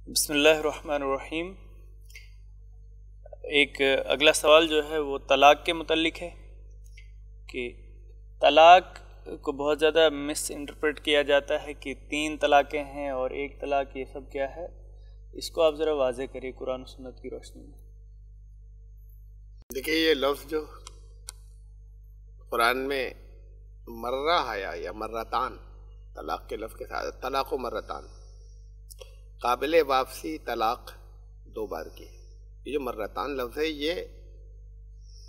بسم اللہ الرحمن الرحیم۔ ایک اگلا سوال جو ہے وہ طلاق کے متعلق ہے کہ طلاق کو بہت زیادہ مس انٹرپریٹ کیا جاتا ہے کہ 3 طلاقیں ہیں اور 1 طلاق، یہ سب کیا ہے؟ اس کو آپ ذرا واضح کریے قرآن و سنت کی روشنی میں۔ دیکھیے، یہ لفظ جو قرآن میں مرہ آیا یا مرتان، طلاق کے لفظ کے ساتھ طلاق و مرتان، قابل واپسی طلاق 2 بار کی۔ یہ جو مرتان لفظ ہے یہ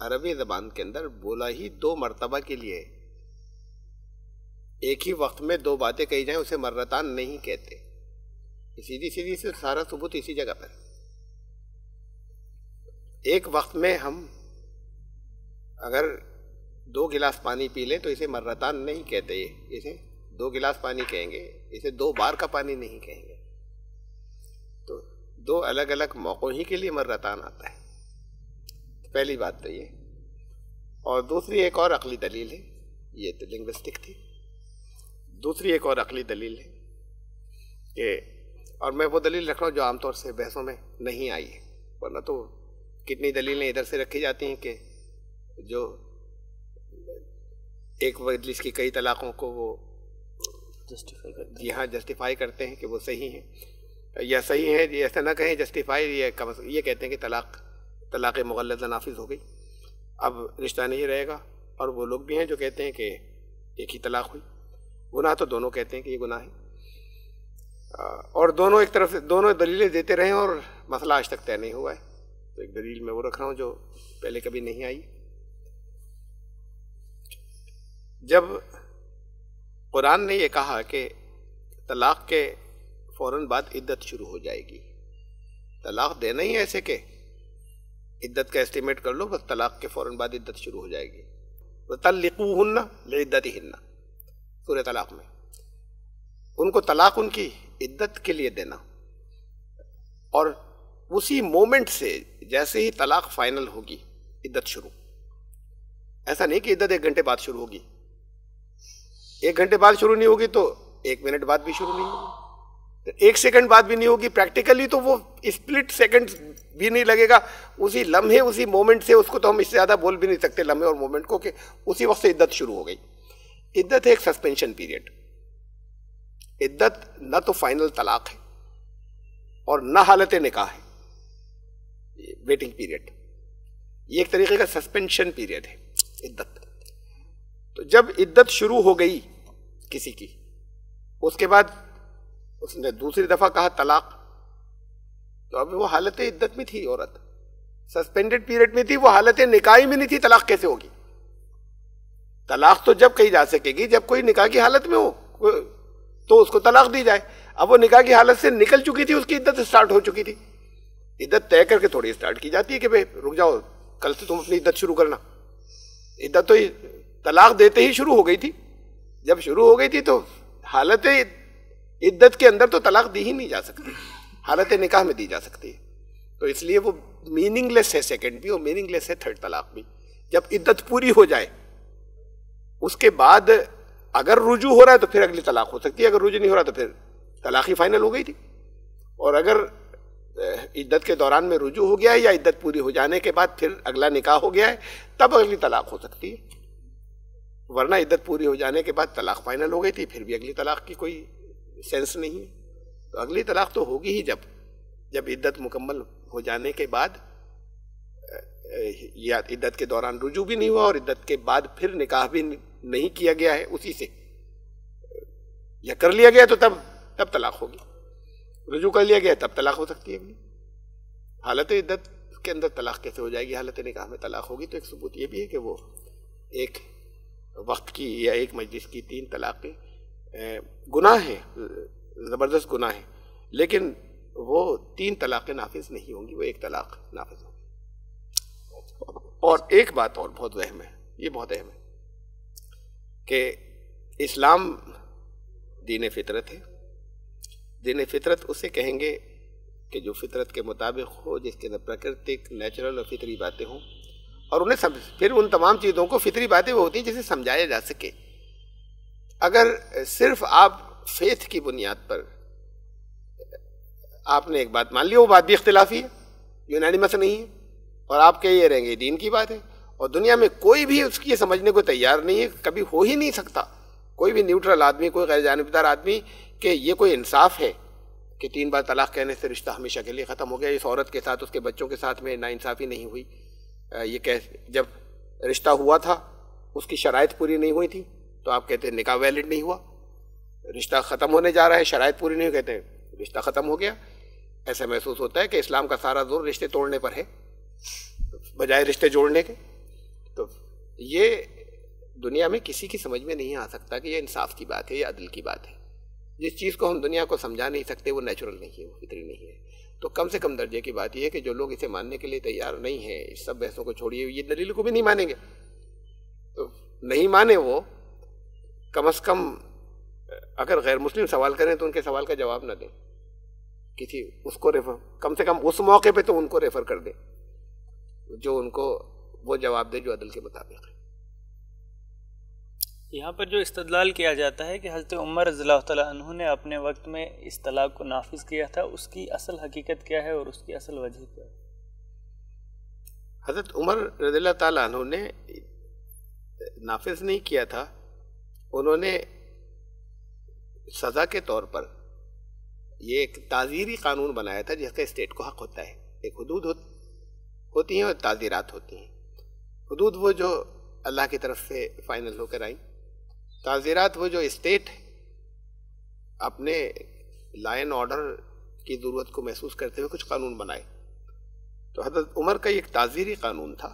عربی زبان کے اندر بولا ہی 2 مرتبہ کے لیے، ایک ہی وقت میں 2 باتیں کہی جائیں اسے مرتان نہیں کہتے۔ سیدھی سے سارا ثبوت اسی جگہ پر۔ ایک وقت میں ہم اگر 2 گلاس پانی پی لیں تو اسے مرتان نہیں کہتے، اسے 2 گلاس پانی کہیں گے، اسے 2 بار کا پانی نہیں کہیں گے۔ تو 2 الگ الگ موقعوں ہی کے لیے مرتان آتا ہے، پہلی بات تو یہ۔ اور دوسری ایک اور عقلی دلیل ہے، یہ تو لنگوسٹک تھی۔ دوسری ایک اور عقلی دلیل ہے کہ، اور میں وہ دلیل رکھ رہا ہوں جو عام طور سے بحثوں میں نہیں آئی ہے، ورنہ تو کتنی دلیلیں ادھر سے رکھی جاتی ہیں کہ جو ایک مجلس کی کئی طلاقوں کو وہ جسٹیفائی کرتے ہیں کہ وہ صحیح ہیں یا صحیح ہیں، ایسا نہ کہیں جسٹیفائی، یہ کہتے ہیں کہ طلاق مغلظہ نافذ ہو گئی، اب رشتہ نہیں رہے گا۔ اور وہ لوگ بھی ہیں جو کہتے ہیں کہ ایک ہی طلاق ہوئی، گناہ تو دونوں کہتے ہیں کہ یہ گناہ ہے۔ اور دونوں ایک طرف سے دونوں دلیلیں دیتے رہے اور مسئلہ آج تک طے نہیں ہوا ہے۔ تو ایک دلیل میں وہ رکھ رہا ہوں جو پہلے کبھی نہیں آئی۔ جب قرآن نے یہ کہا کہ طلاق کے فوراً بعد عدت شروع ہو جائے گی، طلاق دینا ہی ایسے کہ عدت کا اسٹیمیٹ کر لو، بس طلاق کے فوراً بعد عدت شروع ہو جائے گی۔ وَطَلِّقُوهُنَّ لِعِدَّتِهِنَّ سورہ طلاق میں، ان کو طلاق ان کی عدت کے لیے دینا، اور اسی مومنٹ سے جیسے ہی طلاق فائنل ہوگی عدت شروع۔ ایسا نہیں کہ عدت 1 گھنٹے بعد شروع ہوگی، 1 گھنٹے بعد شروع نہیں ہوگی تو 1 منٹ بعد بھی شروع نہیں ہوگی، 1 سیکنڈ بعد بھی نہیں ہوگی۔ پریکٹیکلی تو وہ اسپلٹ سیکنڈ بھی نہیں لگے گا، اسی لمحے اسی مومنٹ سے، اس کو تو ہم اس سے زیادہ بول بھی نہیں سکتے لمحے اور مومنٹ کو، کہ اسی وقت سے عدت شروع ہو گئی۔ عدت ہے ایک سسپینشن پیریڈ، عدت نہ تو فائنل طلاق ہے اور نہ حالت نکاح ہے، ویٹنگ پیریڈ، یہ ایک طریقے کا سسپینشن پیریڈ ہے عدت۔ تو جب عدت شروع ہو گئی کسی کی، اس کے بعد اس نے دوسری دفعہ کہا طلاق، تو اب وہ حالت عدت میں تھی، عورت سسپینڈڈ پیریڈ میں تھی، وہ حالت نکاح میں نہیں تھی، طلاق کیسے ہوگی؟ طلاق تو جب کہی جا سکے گی جب کوئی نکاح کی حالت میں ہو تو اس کو طلاق دی جائے۔ اب وہ نکاح کی حالت سے نکل چکی تھی، اس کی عدت سٹارٹ ہو چکی تھی۔ عدت طے کر کے تھوڑی سٹارٹ کی جاتی ہے کہ بھئی رک جاؤ، کل سے تم اپنی عدت شروع کرنا۔ عدت تو طلاق دیتے ہی شروع ہو گئی تھی، جب شروع ہو گئی تھی تو حالت عدت کے اندر تو طلاق دی ہی نہیں جا سکتی، حالت نکاح میں دی جا سکتی ہے۔ تو اس لیے وہ میننگ لیس ہے سیکنڈ بھی، اور میننگ لیس ہے 3rd طلاق بھی۔ جب عدت پوری ہو جائے اس کے بعد اگر رجوع ہو رہا ہے تو پھر اگلی طلاق ہو سکتی ہے، اگر رجوع نہیں ہو رہا تو پھر طلاق ہی فائنل ہو گئی تھی۔ اور اگر عدت کے دوران میں رجوع ہو گیا ہے یا عدت پوری ہو جانے کے بعد پھر اگلا نکاح ہو گیا ہے، تب اگلی طلاق ہو سکتی ہے، ورنہ عدت پوری ہو جانے کے بعد طلاق فائنل ہو گئی تھی، پھر بھی اگلی طلاق کی کوئی سینس نہیں ہے۔ تو اگلی طلاق تو ہوگی ہی جب عدت مکمل ہو جانے کے بعد، یا عدت کے دوران رجوع بھی نہیں ہوا اور عدت کے بعد پھر نکاح بھی نہیں کیا گیا ہے اسی سے، یا کر لیا گیا تو تب طلاق ہوگی، رجوع کر لیا گیا تب طلاق ہو سکتی ہے۔ حالت عدت کے اندر طلاق کیسے ہو جائے گی؟ حالت نکاح میں طلاق ہوگی۔ تو ایک ثبوت یہ بھی ہے کہ وہ ایک وقت کی یا ایک مجلس کی 3 طلاقیں گناہ ہیں، زبردست گناہ ہیں، لیکن وہ 3 طلاقیں نافذ نہیں ہوں گی، وہ 1 طلاق نافذ ہوگی۔ اور ایک بات اور بہت اہم ہے، یہ بہت اہم ہے کہ اسلام دین فطرت ہے۔ دین فطرت اسے کہیں گے کہ جو فطرت کے مطابق ہو، جس کے اندر پراکرتک، نیچرل اور فطری باتیں ہوں، اور انہیں پھر ان تمام چیزوں کو، فطری باتیں وہ ہوتی ہیں جسے سمجھایا جا سکے۔ اگر صرف آپ فیتھ کی بنیاد پر آپ نے ایک بات مان لی، وہ بات بھی اختلافی ہے، یونانیمس نہیں ہے، اور آپ کہہ یہ رہیں گے دین کی بات ہے، اور دنیا میں کوئی بھی اس کی سمجھنے کو تیار نہیں ہے، کبھی ہو ہی نہیں سکتا کوئی بھی نیوٹرل آدمی، کوئی غیر جانبدار آدمی کہ یہ کوئی انصاف ہے کہ 3 بار طلاق کہنے سے رشتہ ہمیشہ کے لیے ختم ہو گیا، اس عورت کے ساتھ اس کے بچوں کے ساتھ میں ناانصافی نہیں ہوئی، یہ جب رشتہ ہوا تھا اس کی شرائط پوری نہیں ہوئی تھی تو آپ کہتے ہیں نکاح ویلڈ نہیں ہوا، رشتہ ختم ہونے جا رہا ہے شرائط پوری نہیں ہوئی، کہتے ہیں رشتہ ختم ہو گیا۔ ایسا محسوس ہوتا ہے کہ اسلام کا سارا زور رشتے توڑنے پر ہے بجائے رشتے جوڑنے کے۔ تو یہ دنیا میں کسی کی سمجھ میں نہیں آ سکتا کہ یہ انصاف کی بات ہے، یہ عدل کی بات ہے۔ جس چیز کو ہم دنیا کو سمجھا نہیں سکتے وہ نیچرل نہیں ہے، وہ فطری نہیں ہے۔ تو کم سے کم درجے کی بات یہ ہے کہ جو لوگ اسے ماننے کے لیے تیار نہیں ہیں، اس سب بحثوں کو چھوڑیے، یہ دلیل کو بھی نہیں مانیں گے، تو نہیں مانے وہ، کم از کم اگر غیر مسلم سوال کریں تو ان کے سوال کا جواب نہ دیں، کسی اس کو کم سے کم اس موقع پہ تو ان کو ریفر کر دیں جو ان کو وہ جواب دے جو عدل کے مطابق ہے۔ یہاں پر جو استدلال کیا جاتا ہے کہ حضرت عمر رضی اللہ تعالیٰ عنہ نے اپنے وقت میں اس طلاق کو نافذ کیا تھا، اس کی اصل حقیقت کیا ہے اور اس کی اصل وجہ کیا ہے؟ حضرت عمر رضی اللہ تعالیٰ عنہ نے نافذ نہیں کیا تھا، انہوں نے سزا کے طور پر یہ ایک تعزیری قانون بنایا تھا جس کا اسٹیٹ کو حق ہوتا ہے۔ ایک حدود ہوتی ہیں اور تعزیرات ہوتی ہیں۔ حدود وہ جو اللہ کی طرف سے فائنل ہو کر آئیں، تعزیرات وہ جو اسٹیٹ اپنے لا اینڈ آرڈر کی ضرورت کو محسوس کرتے ہوئے کچھ قانون بنائے۔ تو حضرت عمر کا ایک تعزیری قانون تھا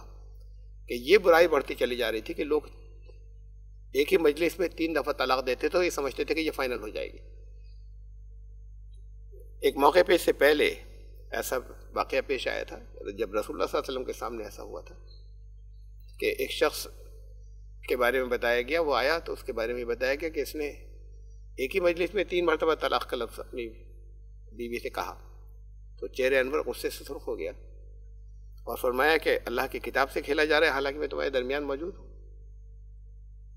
کہ یہ برائی بڑھتی چلی جا رہی تھی کہ لوگ ایک ہی مجلس میں 3 دفعہ طلاق دیتے تو یہ سمجھتے تھے کہ یہ فائنل ہو جائے گی۔ ایک موقع پہ اس سے پہلے ایسا واقعہ پیش آیا تھا جب رسول اللہ صلی اللہ علیہ وسلم کے سامنے ایسا ہوا تھا کہ ایک شخص کے بارے میں بتایا گیا، وہ آیا تو اس کے بارے میں بتایا گیا کہ اس نے ایک ہی مجلس میں 3 مرتبہ طلاق کا لفظ اپنی بیوی سے کہا، تو چہرے انور غصے سے سرخ ہو گیا اور فرمایا کہ اللہ کی کتاب سے کھیلا جا رہا ہے حالانکہ میں تمہارے درمیان موجود ہوں۔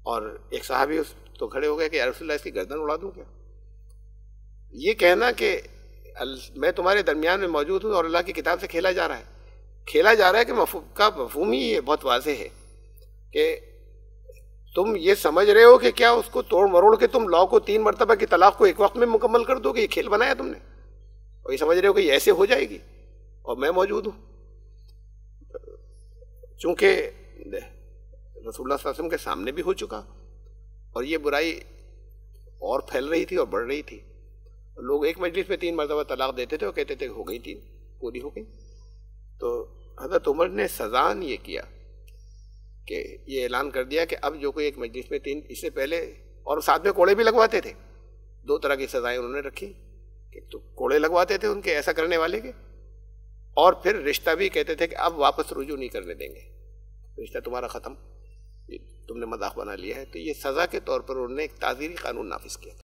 اور ایک صحابی تو کھڑے ہو گئے کہ یا رسول اللہ اس کی گردن اڑا دوں کیا؟ یہ کہنا کہ میں تمہارے درمیان میں موجود ہوں اور اللہ کی کتاب سے کھیلا جا رہا ہے کہ مفہوم ہی یہ بہت واضح ہے کہ تم یہ سمجھ رہے ہو کہ کیا اس کو توڑ مروڑ کے تم لاء کو 3 مرتبہ کی طلاق کو ایک وقت میں مکمل کر دو گے، یہ کھیل بنایا تم نے، اور یہ سمجھ رہے ہو کہ یہ ایسے ہو جائے گی اور میں موجود ہوں۔ چونکہ رسول اللہ صلی اللہ علیہ وسلم کے سامنے بھی ہو چکا اور یہ برائی اور پھیل رہی تھی اور بڑھ رہی تھی، لوگ ایک مجلس میں 3 مرتبہ طلاق دیتے تھے اور کہتے تھے ہو گئی 3 پوری ہو گئی۔ تو حضرت عمر نے سزان یہ کیا کہ یہ اعلان کر دیا کہ اب جو کوئی ایک مجلس میں 3، اس سے پہلے اور ساتھ میں کوڑے بھی لگواتے تھے، 2 طرح کی سزائیں انہوں نے رکھی کہ تو کوڑے لگواتے تھے ان کے ایسا کرنے والے کے، اور پھر رشتہ بھی کہتے تھے کہ اب واپس رجوع نہیں کرنے دیں گے، رشتہ تمہارا ختم، تم نے مذاق بنا لیا ہے۔ تو یہ سزا کے طور پر انہوں نے ایک تعزیری قانون نافذ کیا۔